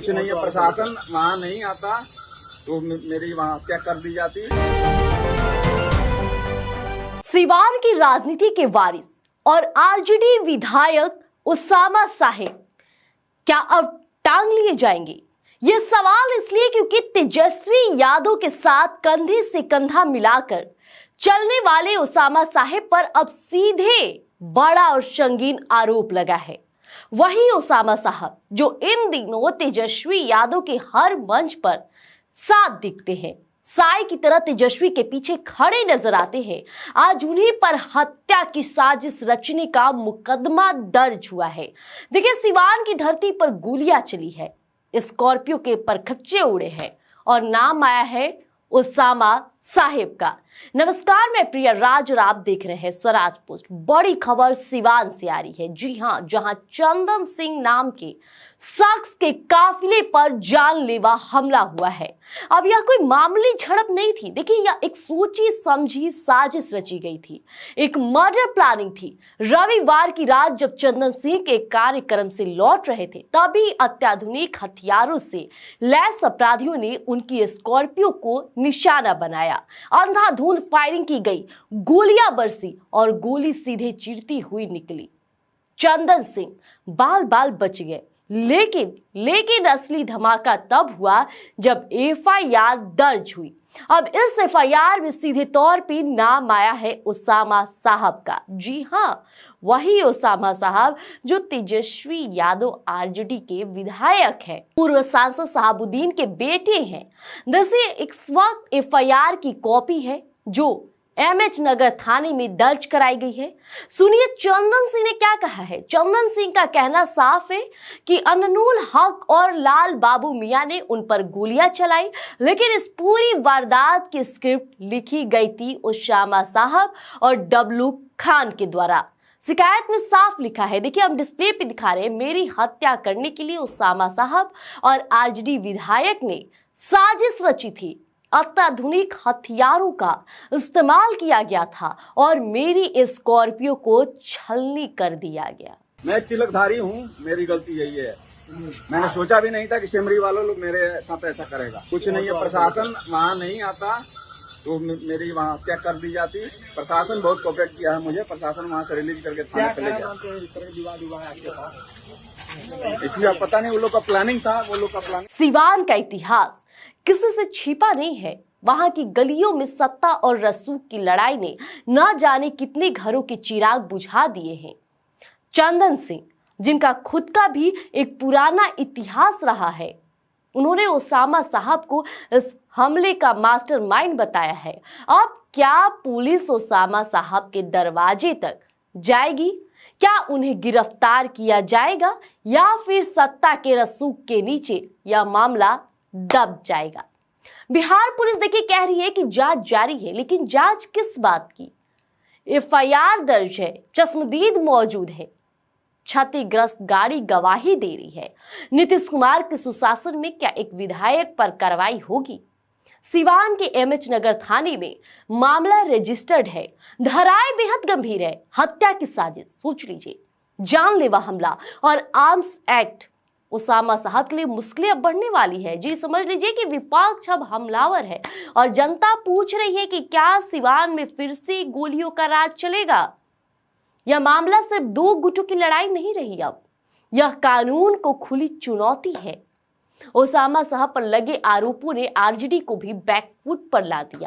कुछ नहीं है, प्रशासन वहाँ नहीं आता तो मेरी वहाँ हत्या कर दी जाती। सिवान की राजनीति के वारिस और आरजेडी विधायक उसामा साहिब क्या अब टांग लिए जाएंगे? ये सवाल इसलिए क्योंकि तेजस्वी यादव के साथ कंधे से कंधा मिलाकर चलने वाले उसामा साहिब पर अब सीधे बड़ा और संगीन आरोप लगा है। वही उसामा साहब जो इन दिनों तेजस्वी यादव के हर मंच पर साथ दिखते हैं, साई की तरह तेजस्वी के पीछे खड़े नजर आते हैं, आज उन्हीं पर हत्या की साजिश रचने का मुकदमा दर्ज हुआ है। देखिए, सिवान की धरती पर गोलियां चली है, स्कॉर्पियो के परखच्चे उड़े हैं और नाम आया है उसामा साहिब का। नमस्कार, मैं प्रिया राज और आप देख रहे हैं स्वराज पोस्ट। बड़ी खबर सिवान से आ रही है। जी हां, जहां चंदन सिंह नाम के शख्स के काफिले पर जानलेवा हमला हुआ है। अब यह कोई मामूली झड़प नहीं थी। देखिए, यह एक सोची समझी साजिश रची गई थी, एक मर्डर प्लानिंग थी। रविवार की रात जब चंदन सिंह के कार्यक्रम से लौट रहे थे, तभी अत्याधुनिक हथियारों से लैस अपराधियों ने उनकी स्कॉर्पियो को निशाना बनाया। अंधाधुंध फायरिंग की गई, गोलियां बरसी और गोली सीधे चीरती हुई निकली। चंदन सिंह बाल बाल बच गए, लेकिन असली धमाका तब हुआ जब एफआईआर दर्ज हुई। अब इस एफआईआर में सीधे तौर पे नाम आया है उसामा साहब का। जी हां, वही उसामा साहब जो तेजस्वी यादव आरजेडी के विधायक हैं, पूर्व सांसद शहाबुद्दीन के बेटे हैं। दरअसल इस वक्त एफआईआर की कॉपी है जो एमएच नगर थाने में दर्ज कराई गई है। सुनिए चंदन सिंह ने क्या कहा है। चंदन सिंह का कहना साफ है कि अननुल हक और लाल बाबू मियां ने उन पर गोलियां चलाई, लेकिन इस पूरी वारदात की स्क्रिप्ट लिखी गई थी उसामा साहब और डब्लू खान के द्वारा। शिकायत में साफ लिखा है, देखिए हम डिस्प्ले पे दिखा रहे हैं, मेरी हत्या करने के लिए उसामा साहब और आरजेडी विधायक ने साजिश रची थी। अत्याधुनिक हथियारों का इस्तेमाल किया गया था और मेरी स्कॉर्पियो को छलनी कर दिया गया। मैं तिलकधारी हूँ, मेरी गलती यही है। मैंने सोचा भी नहीं था कि सिमरी वालों लोग मेरे साथ ऐसा करेगा। कुछ नहीं है, प्रशासन वहाँ नहीं आता तो मेरी वहाँ हत्या कर दी जाती। प्रशासन बहुत कोऑपरेट किया है मुझे, प्रशासन वहाँ से रिलीज करके थाने पे ले गया। इसलिए अब पता नहीं वो लोग का प्लानिंग था, वो लोग का प्लानिंग। सिवान का इतिहास किसी से छिपा नहीं है। वहां की गलियों में सत्ता और रसूख की लड़ाई ने न जाने कितने घरों के चिराग बुझा दिए हैं। चंदन सिंह, जिनका खुद का भी एक पुराना इतिहास रहा है, उन्होंने उसामा साहब को इस हमले का मास्टरमाइंड बताया है। अब क्या पुलिस उसामा साहब के दरवाजे तक जाएगी? क्या उन्हें गिरफ्तार किया जाएगा या फिर सत्ता के रसूख के नीचे यह मामला दब जाएगा? बिहार पुलिस देखिए कह रही है कि जांच जारी है, लेकिन जांच किस बात की? एफआईआर दर्ज है, चश्मदीद मौजूद है, क्षतिग्रस्त गाड़ी गवाही दे रही है। नीतीश कुमार के सुशासन में क्या एक विधायक पर कार्रवाई होगी? सिवान के एमएच नगर थाने में मामला रजिस्टर्ड है। धाराएं बेहद गंभीर है, हत्या की साजिश, सोच लीजिए, जानलेवा हमला और आर्म्स एक्ट। उसामा साहब के लिए मुश्किलें अब बढ़ने वाली है। जी समझ लीजिए कि विपक्ष अब हमलावर है और जनता पूछ रही है कि क्या सिवान में फिर से गोलियों का राज चलेगा? यह मामला सिर्फ दो गुटों की लड़ाई नहीं रही, अब यह कानून को खुली चुनौती है। उसामा साहब पर लगे आरोपों ने आरजेडी को भी बैकफुट पर ला दिया।